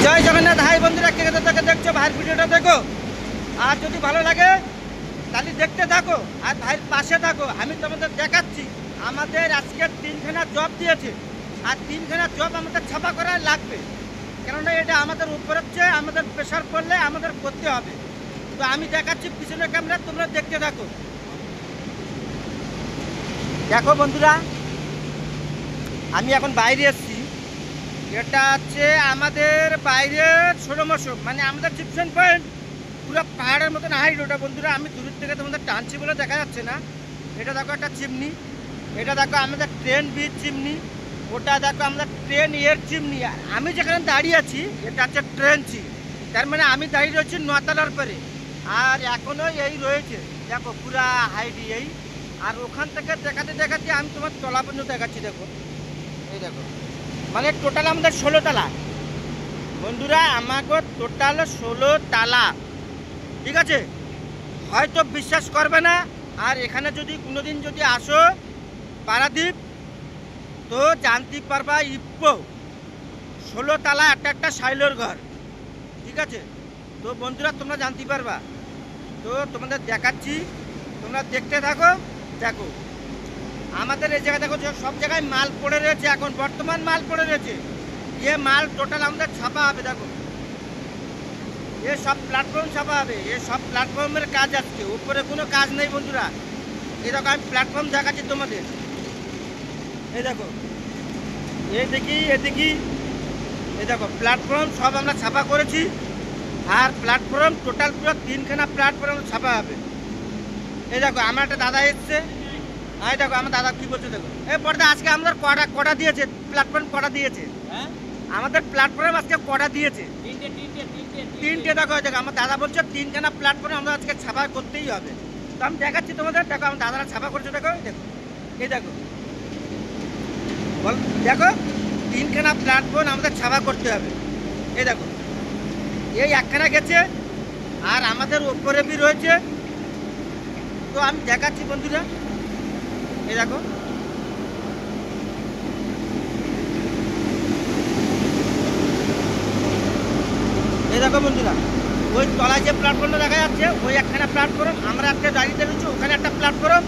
জয় Jagannath. High বন্ধুরা, কে কোথা থেকে দেখছো ভাইয়ের ভিডিওটা দেখো, আর যদি ভালো লাগে তাহলে দেখতে থাকো আর ভাইয়ের পাশে থাকো। আমি তোমাদের দেখাচ্ছি আমাদের আজকে 3খানা জব দিয়েছে, আর 3খানা জব আমাদের ছাপা করা লাগবে, কেননা এটা আমাদের উপর হচ্ছে, আমাদের প্রেশার পড়লে আমাদের করতে হবে। তো আমি দেখাচ্ছি পিছনের ক্যামেরা, তোমরা দেখতে থাকো। দেখো বন্ধুরা, আমি এখন বাইরে এসেছি। এটা হচ্ছে আমাদের বাইরের ষোড়মশ, মানে আমাদের জিপসন পয়েন্ট পুরো পাহাড়ের মতন হাইট ওটা বন্ধুরা। আমি দূরের থেকে তোমাদের টানছি বলে দেখা যাচ্ছে না। এটা দেখো একটা চিমনি, এটা দেখো আমাদের ট্রেন ব্রিজ চিমনি, ওটা দেখো আমাদের ট্রেন এর চিমনি। আর আমি যেখানে দাঁড়িয়ে আছি এটা হচ্ছে ট্রেন চি, তার মানে আমি দাঁড়িয়ে রয়েছি 9তলার পরে। আর এখনও এই রয়েছে দেখো পুরা হাইট এই। আর ওখান থেকে দেখাতে দেখাতে আমি তোমার তলা পর্যন্ত দেখাচ্ছি। দেখো এই দেখো, মানে টোটাল আমাদের 16 তালা বন্ধুরা, আমাকে টোটাল 16 তালা, ঠিক আছে? হয়তো বিশ্বাস করবে না। আর এখানে যদি কোনোদিন যদি আসো পারাদ্বীপ, তো জানতে পারবা ইপ্পো 16 তালা একটা সাইলোর ঘর, ঠিক আছে? তো বন্ধুরা তোমরা জানতে পারবা। তো তোমাদের দেখাচ্ছি, তোমরা দেখতে থাকো। দেখো আমাদের এই জায়গায় দেখো সব জায়গায় মাল পড়ে রয়েছে, এখন বর্তমান মাল পড়ে রয়েছে। এ মাল টোটাল আমাদের ছাপা হবে। দেখো এ সব প্ল্যাটফর্ম ছাপা হবে, এ সব প্ল্যাটফর্মের কাজ আজকে, উপরে কোনো কাজ নেই বন্ধুরা। এই দেখো আমি প্ল্যাটফর্ম দেখাচ্ছি তোমাদের। এই দেখো এই দেখি এদিকে, এই দেখো প্ল্যাটফর্ম সব আমরা ছাপা করেছি। আর প্ল্যাটফর্ম টোটাল পুরো 3খানা প্ল্যাটফর্ম ছাপা হবে। এই দেখো আমার একটা দাদা এসছে, এই দেখো আমার দাদা কি বলছে দেখো। এই পর্দা আজকে আমাদের কটা দিয়েছে, প্ল্যাটফর্ম কটা দিয়েছে? আমাদের প্ল্যাটফর্ম আজকে কটা দিয়েছে? তিনটে। দেখো দেখো আমার দাদা বলছে 3খানা প্ল্যাটফর্ম আমরা আজকে ছাপা করতেই হবে। তো আমি দেখাচ্ছি তোমাদের। দেখো আমার দাদারা ছাপা করছে, দেখো দেখো এই দেখো বল, দেখো 3খানা প্ল্যাটফর্ম আমাদের ছাপা করতে হবে। এই দেখো এই একখানা গেছে, আর আমাদের ওপরে বি রয়েছে। তো আমি দেখাচ্ছি বন্ধুরা, এই দেখো এই দেখো বন্ধুরা, ওই তলায় যে প্ল্যাটফর্মটা দেখা যাচ্ছে ওই একখানা প্ল্যাটফর্ম, আমরা একটা দাঁড়িয়ে রয়েছি, ওখানে একটা প্ল্যাটফর্ম,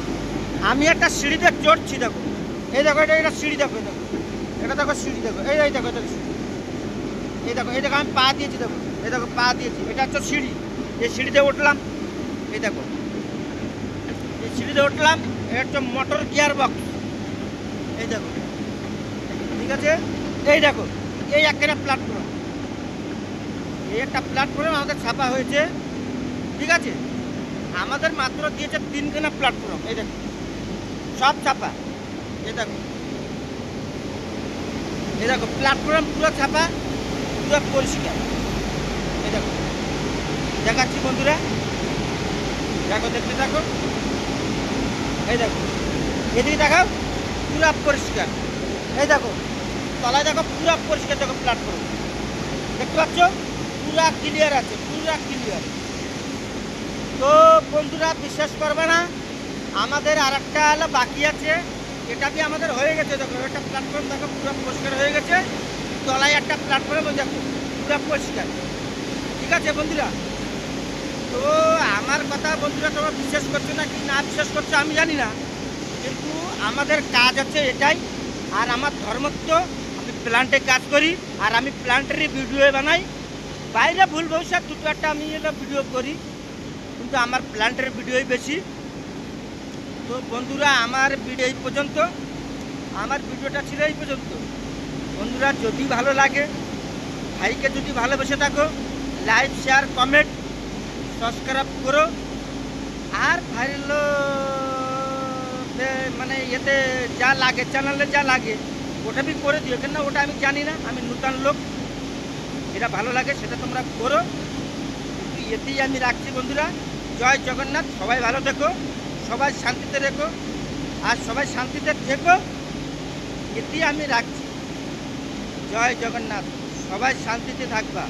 আমি একটা সিঁড়িতে চড়ছি। দেখো এই দেখো এটা সিঁড়ি, দেখো দেখো এটা দেখো সিঁড়ি, দেখো এই দেখো এটা সিঁড়ি, এই দেখো এই দেখো আমি পা দিয়েছি। দেখো এই দেখো পা দিয়েছি, এটা হচ্ছে সিঁড়ি। এই সিঁড়িতে উঠলাম, এই দেখো এই সিঁড়িতে উঠলাম, এটা হচ্ছে মোটর গিয়ার বক্স। এই দেখো, ঠিক আছে? এই দেখো এই একখানা প্ল্যাটফর্ম, এই একটা প্ল্যাটফর্ম আমাদের ছাপা হয়েছে, ঠিক আছে? আমাদের মাত্র দিয়েছে 3খানা প্ল্যাটফর্ম। এই দেখো সব ছাপা। এই দেখো এই দেখো প্ল্যাটফর্ম পুরো ছাপা, পুরো পরিষ্কার। এই দেখো দেখাচ্ছি বন্ধুরা, দেখো দেখতে থাকো। এই দেখো এদিকে দেখাও, পুরো পরিষ্কার। এই দেখো তলায় দেখো পুরো পরিষ্কার। দেখো প্ল্যাটফর্ম দেখতে পাচ্ছ, পুরা ক্লিয়ার আছে, পুরা ক্লিয়ার। তো বন্ধুরা বিশ্বাস করবে না, আমাদের আর একটা হলো বাকি আছে, এটা কি আমাদের হয়ে গেছে। দেখো একটা প্ল্যাটফর্ম দেখো পুরো পরিষ্কার হয়ে গেছে, তলায় একটা প্ল্যাটফর্ম দেখো পুরো পরিষ্কার, ঠিক আছে বন্ধুরা? তো আমার কথা বন্ধুরা তোমরা বিশ্বাস করছো না কি না বিশ্বাস করছো আমি জানি না, কিন্তু আমাদের কাজ হচ্ছে এটাই। আর আমার ধর্মত্ব, আমি প্ল্যান্টে কাজ করি, আর আমি প্ল্যান্টেরই ভিডিও বানাই। বাইরে ভুল ভবিষ্যৎ দুটো একটা আমি এটা ভিডিও করি, কিন্তু আমার প্ল্যান্টের ভিডিওই বেশি। তো বন্ধুরা আমার ভিডিও এই পর্যন্ত, আমার ভিডিওটা ছিল এই পর্যন্ত। বন্ধুরা যদি ভালো লাগে, ভাইকে যদি ভালোবেসে থাকো, লাইক শেয়ার কমেন্ট সাবস্ক্রাইব করো। আর ভাইয়ের মানে এতে যা লাগে, চ্যানেলে যা লাগে ওটা আমি করে দিও, কেন ওটা আমি জানি না, আমি নূতন লোক। যেটা ভালো লাগে সেটা তোমরা করো। এতেই আমি রাখছি বন্ধুরা। জয় জগন্নাথ। সবাই ভালো থেকো, সবাই শান্তিতে রেখো, আর সবাই শান্তিতে থেকো, এতেই আমি রাখছি। জয় জগন্নাথ। সবাই শান্তিতে থাকবা।